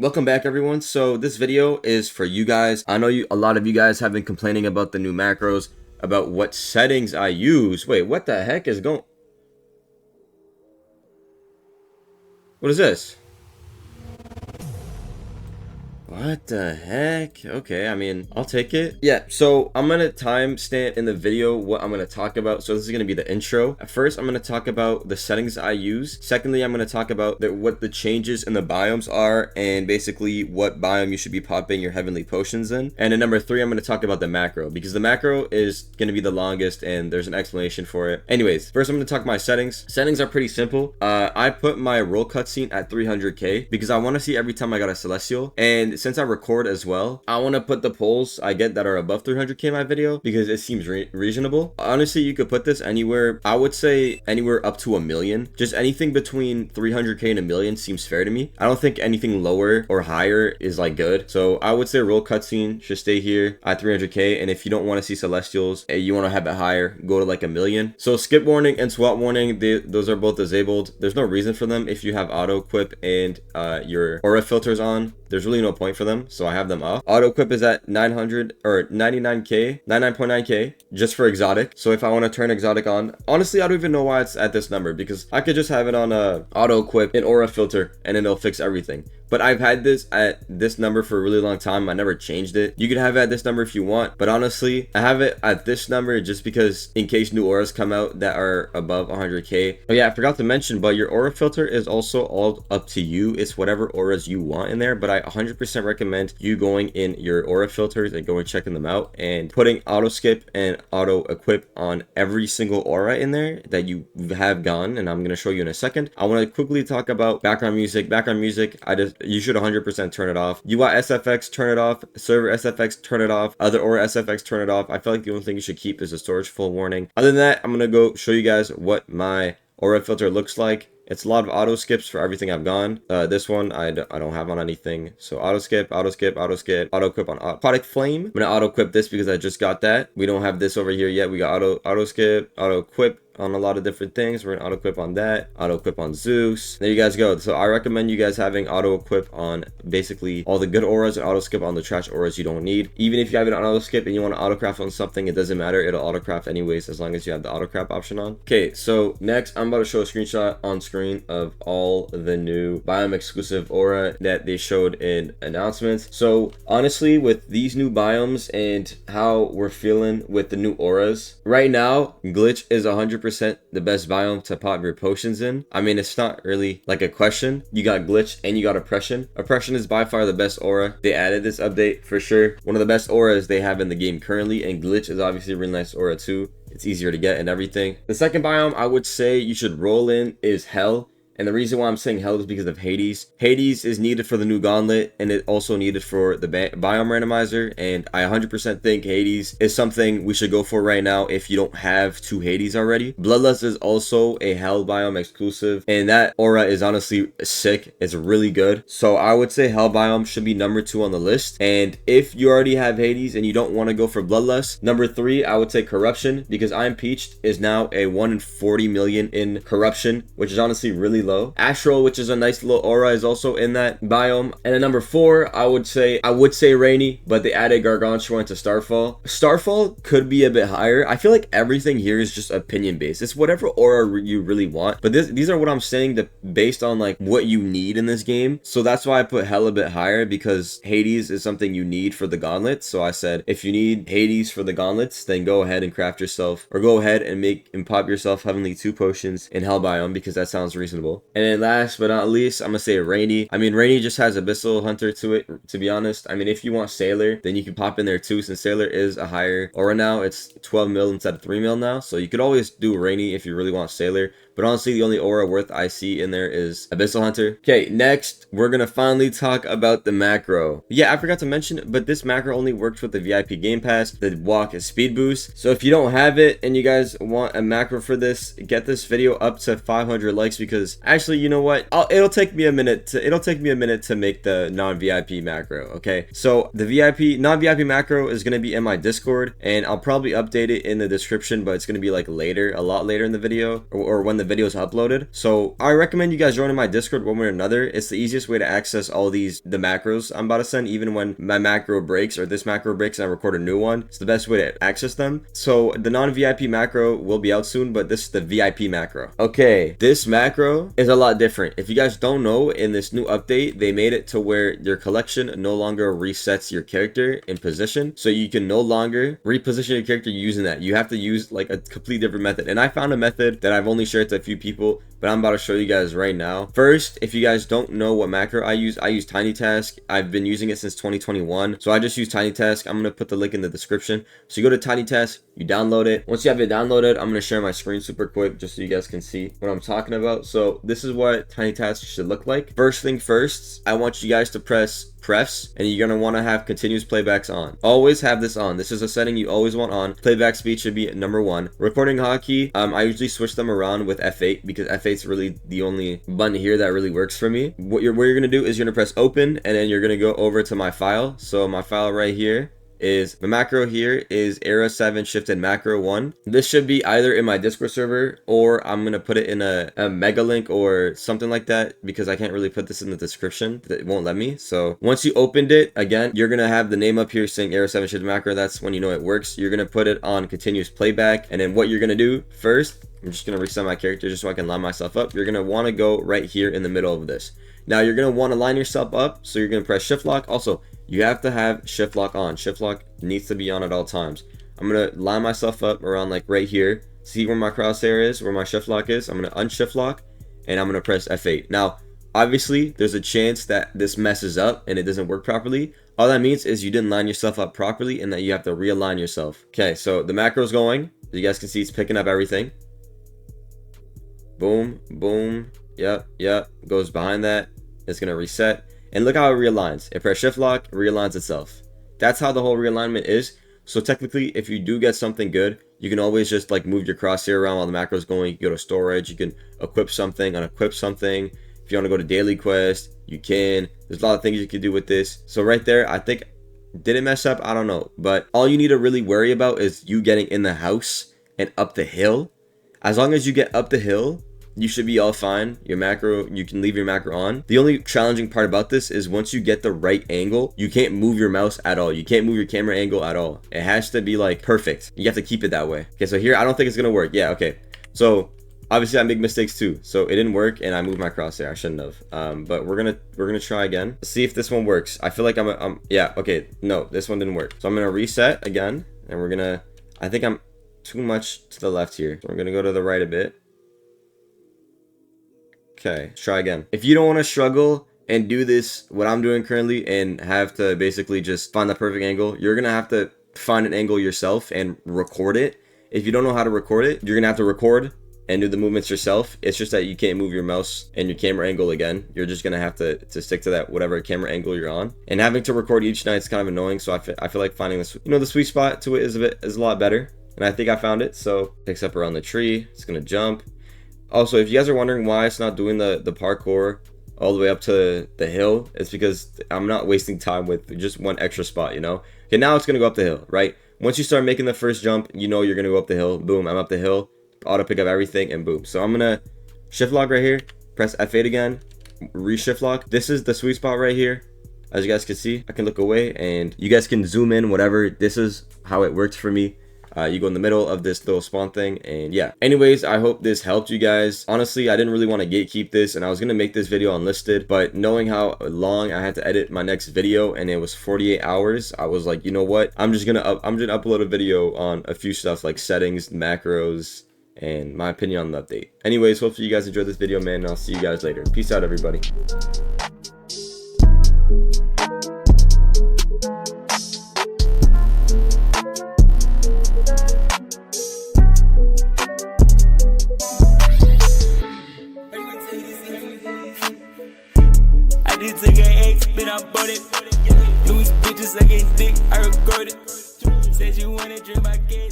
Welcome back, everyone. So this video is for you guys. I know a lot of you guys have been complaining about the new macros, about what settings I use. Wait, what the heck is going? What is this? What the heck? Okay, I mean, I'll take it. Yeah, so I'm gonna timestamp in the video what I'm gonna talk about. So this is gonna be the intro. At first, I'm gonna talk about the settings I use. Secondly, I'm gonna talk about what the changes in the biomes are and basically what biome you should be popping your heavenly potions in. And then number three, I'm gonna talk about the macro because the macro is gonna be the longest and there's an explanation for it. Anyways, first I'm gonna talk my settings. Settings are pretty simple. I put my roll cutscene at 300k because I want to see every time I got a celestial, and since I record as well, I want to put the polls I get that are above 300k in my video because it seems reasonable. Honestly, you could put this anywhere. I would say anywhere up to 1,000,000. Just anything between 300k and 1,000,000 seems fair to me. I don't think anything lower or higher is like good. So I would say roll cutscene should stay here at 300k. And if you don't want to see celestials and you want to have it higher, go to like 1,000,000. So skip warning and swap warning, those are both disabled. There's no reason for them if you have auto equip and your aura filters on. There's really no point for them, so I have them off. Auto equip is at 900 or 99k, 99.9k just for exotic. So if I want to turn exotic on, honestly, I don't even know why it's at this number because I could just have it on auto equip and aura filter and it'll fix everything. But I've had this at this number for a really long time. I never changed it. You can have it at this number if you want, but honestly, I have it at this number just because in case new auras come out that are above 100k. Oh yeah, I forgot to mention, but your aura filter is also all up to you. It's whatever auras you want in there, but I 100% recommend you going in your aura filters and going checking them out and putting auto skip and auto equip on every single aura in there that you have gone, and I'm going to show you in a second. I want to quickly talk about background music. You should 100% turn it off. UI SFX, turn it off. Server SFX, turn it off. Other aura SFX, turn it off. I feel like the only thing you should keep is a storage full warning. Other than that, I'm gonna go show you guys what my aura filter looks like. It's a lot of auto skips for everything I've gone. This one I don't have on anything. So auto skip, auto skip, auto skip, auto equip on aquatic flame. I'm gonna auto equip this because I just got that. We don't have this over here yet. We got auto skip, auto equip on a lot of different things. We're gonna auto equip on that, auto equip on Zeus. There you guys go. So I recommend you guys having auto equip on basically all the good auras and auto skip on the trash auras you don't need. Even if you have it on auto skip and you want to auto craft on something, it doesn't matter. It'll auto craft anyways as long as you have the auto craft option on. Okay, so next I'm about to show a screenshot on screen of all the new biome exclusive aura that they showed in announcements. So honestly, with these new biomes and how we're feeling with the new auras right now, glitch is 100% the best biome to pop your potions in. I mean, it's not really like a question. You got glitch and you got oppression. Oppression is by far the best aura. They added this update for sure. One of the best auras they have in the game currently, and glitch is obviously a really nice aura too. It's easier to get and everything. The second biome I would say you should roll in is hell. And the reason why I'm saying hell is because of Hades. Hades is needed for the new gauntlet, and it also needed for the biome randomizer. And I 100% think Hades is something we should go for right now if you don't have two Hades already. Bloodlust is also a hell biome exclusive, and that aura is honestly sick. It's really good. So I would say hell biome should be number 2 on the list. And if you already have Hades and you don't want to go for bloodlust, number 3, I would say corruption, because I'm Peached is now a 1 in 40 million in corruption, which is honestly really low. Astral, which is a nice little aura, is also in that biome. And at number 4, I would say Rainy, but they added Gargantua into Starfall. Starfall could be a bit higher. I feel like everything here is just opinion based. It's whatever aura you really want. But these are what I'm saying based on like what you need in this game. So that's why I put hell a bit higher, because Hades is something you need for the gauntlets. So I said if you need Hades for the gauntlets, then go ahead and craft yourself, or go ahead and pop yourself Heavenly 2 potions in hell biome, because that sounds reasonable. And then last but not least, I'm gonna say Rainy. I mean, Rainy just has Abyssal Hunter to it, to be honest. I mean, if you want Sailor, then you can pop in there too, since Sailor is a higher aura now. It's 12 mil instead of 3 mil now. So you could always do Rainy if you really want Sailor. But honestly, the only aura worth I see in there is Abyssal Hunter. Okay, next, we're gonna finally talk about the macro. Yeah, I forgot to mention, but this macro only works with the VIP Game Pass, the walk speed boost. So if you don't have it and you guys want a macro for this, get this video up to 500 likes, because actually, you know what? It'll take me a minute to make the non-VIP macro, okay? So the non-VIP macro is gonna be in my Discord, and I'll probably update it in the description, but it's gonna be like later, a lot later in the video, or when the videos uploaded. So I recommend you guys joining my Discord one way or another. It's the easiest way to access all the macros I'm about to send, even when my macro breaks or this macro breaks and I record a new one. It's the best way to access them. So the non-VIP macro will be out soon, but this is the VIP macro. Okay, this macro is a lot different. If you guys don't know, in this new update, they made it to where your collection no longer resets your character in position. So you can no longer reposition your character using that. You have to use like a completely different method. And I found a method that I've only shared to a few people, but I'm about to show you guys right now. First, if you guys don't know what macro I use Tiny Task. I've been using it since 2021. So I just use Tiny Task. I'm going to put the link in the description. So you go to Tiny Task, you download it. Once you have it downloaded, I'm going to share my screen super quick just so you guys can see what I'm talking about. So this is what Tiny Task should look like. First thing first, I want you guys to press prefs, and you're going to want to have continuous playbacks on. Always have this on. This is a setting you always want on. Playback speed should be #1. Recording hotkey, I usually switch them around with F8 because F8 is really the only button here that really works for me. What you're going to do is you're going to press open, and then you're going to go over to my file. So my file right here is the macro here is era 7 shifted macro 1. This should be either in my Discord server, or I'm gonna put it in a mega link or something like that, because I can't really put this in the description. It won't let me. So once you opened it, again, you're gonna have the name up here saying era 7 shifted macro. That's when you know it works. You're gonna put it on continuous playback, and then what you're gonna do first, I'm just gonna reset my character just so I can line myself up. You're gonna want to go right here in the middle of this. Now you're gonna want to line yourself up, so you're gonna press shift lock. Also, you have to have shift lock on. Shift lock needs to be on at all times. I'm gonna line myself up around like right here. See where my crosshair is, where my shift lock is. I'm gonna unshift lock, and I'm gonna press F8. Now, obviously, there's a chance that this messes up and it doesn't work properly. All that means is you didn't line yourself up properly, and that you have to realign yourself. Okay, so the macro's going. You guys can see it's picking up everything. Boom, boom. Yep. Goes behind that. It's gonna reset. And look how it realigns. It press shift lock, realigns itself. That's how the whole realignment is. So technically, if you do get something good, you can always just like move your crosshair around while the macro is going. You can go to storage, you can equip something, unequip something. If you want to go to daily quest, you can. There's a lot of things you can do with this. So right there, I think, did it mess up? I don't know. But all you need to really worry about is you getting in the house and up the hill. As long as you get up the hill, you should be all fine. Your macro, you can leave your macro on. The only challenging part about this is once you get the right angle, you can't move your mouse at all. You can't move your camera angle at all. It has to be like perfect. You have to keep it that way. Okay, so here, I don't think it's gonna work. Yeah, okay. So obviously I make mistakes too. So it didn't work, and I moved my crosshair. I shouldn't have. But we're gonna try again. See if this one works. I feel like yeah, okay. No, this one didn't work. So I'm gonna reset again, and I think I'm too much to the left here. So we're gonna go to the right a bit. Okay, let's try again. If you don't want to struggle and do this, what I'm doing currently, and have to basically just find the perfect angle, you're going to have to find an angle yourself and record it. If you don't know how to record it, you're going to have to record and do the movements yourself. It's just that you can't move your mouse and your camera angle again. You're just going to have to stick to that whatever camera angle you're on. And having to record each night is kind of annoying, so I feel like finding this, the sweet spot to it is a lot better. And I think I found it. So picks up around the tree. It's going to jump. Also, if you guys are wondering why it's not doing the parkour all the way up to the hill, it's because I'm not wasting time with just one extra spot, Okay, now it's going to go up the hill, right? Once you start making the first jump, you're going to go up the hill. Boom, I'm up the hill. Auto pick up everything, and boom. So I'm going to shift lock right here, press F8 again, re-shift lock. This is the sweet spot right here. As you guys can see, I can look away, and you guys can zoom in, whatever. This is how it works for me. You go in the middle of this little spawn thing, and yeah. Anyways, I hope this helped you guys. Honestly, I didn't really want to gatekeep this, and I was going to make this video unlisted, but knowing how long I had to edit my next video, and it was 48 hours, I was like, you know what? I'm just gonna upload a video on a few stuff like settings, macros, and my opinion on the update. Anyways, hopefully you guys enjoyed this video, man, and I'll see you guys later. Peace out, everybody. Took an X, but I bought it. Louis bitches, I get thick, I record it. Said you wanna drink my gas.